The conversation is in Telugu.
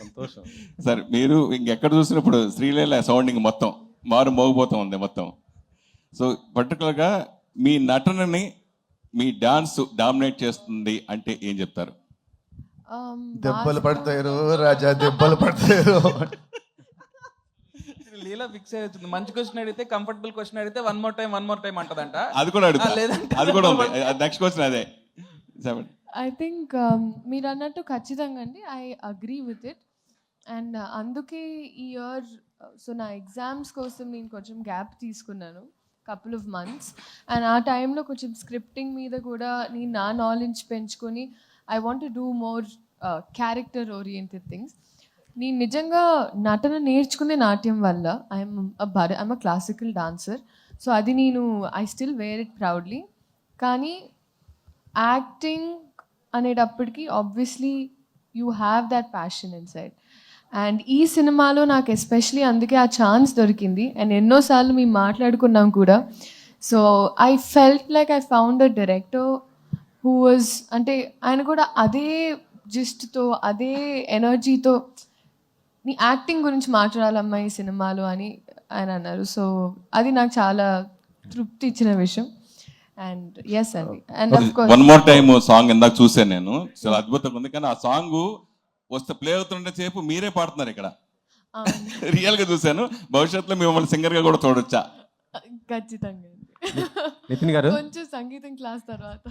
సంతోషం. సార్ మీరు ఇంకెక్కడ చూసినప్పుడు శ్రీలీల సౌండింగ్ మొత్తం మారు మోగిపోతూ ఉంది మొత్తం. సో పర్టికులర్గా మీ నటనని మీ డాన్స్ డామినేట్ చేస్తుంది అంటే ఏం చెప్తారు? దెబ్బలు పడతారు రాజా, దెబ్బలు పడతారు. లీలా ఫిక్స్ అయ్యింది. మంచి క్వశ్చన్ అడిగితే, కంఫర్టబుల్ క్వశ్చన్ అడిగితే వన్ మోర్ టైం అంటదంట. అది కూడా అడుగుతా, లేదంటే అది కూడా ఉంది. నెక్స్ట్ క్వశ్చన్ అదే. ఐ థింక్ మీరు అన్నట్టు ఖచ్చితంగా అండి, I agree with it. And అందుకే ఈ ఇయర్ సో నా ఎగ్జామ్స్ కోసం నేను కొంచెం గ్యాప్ తీసుకున్నాను, కపుల్ ఆఫ్ మంత్స్. అండ్ ఆ టైంలో కొంచెం స్క్రిప్టింగ్ మీద కూడా నేను నా నాలెడ్జ్ పెంచుకొని I want to do more character oriented things. నేను నిజంగా నటన నేర్చుకునే నాట్యం వల్ల I'm a classical dancer. So అది నేను I still wear it proudly. కానీ యాక్టింగ్ అనేటప్పటికీ obviously you have that passion inside. And ఈ సినిమాలో నాకు ఎస్పెషలీ అందుకే ఆ ఛాన్స్ దొరికింది. అండ్ ఎన్నోసార్లు మేము మాట్లాడుకున్నాం కూడా. So I felt like I found a director who was, అంటే ఆయన కూడా అదే జిస్ట్తో అదే ఎనర్జీతో నీ యాక్టింగ్ గురించి మాట్లాడాలమ్మా ఈ సినిమాలో అని ఆయన అన్నారు. సో అది నాకు చాలా తృప్తి ఇచ్చిన విషయం. అండ్ ఎస్ అండి. And of course one more time song ఇందాక చూసాను నేను, చాలా అద్భుతంగా ఉంది. కానీ ఆ సాంగ్ వస్తే ప్లే అవుతుంటే సేపు మీరే పాడుతున్నారు ఇక్కడ, రియల్ గా చూసాను. భవిష్యత్తులో మిమ్మల్ని సింగర్ గా కూడా చూడొచ్చా? ఖచ్చితంగా నితిన్ గారు కొంచెం సంగీతం క్లాస్ తర్వాత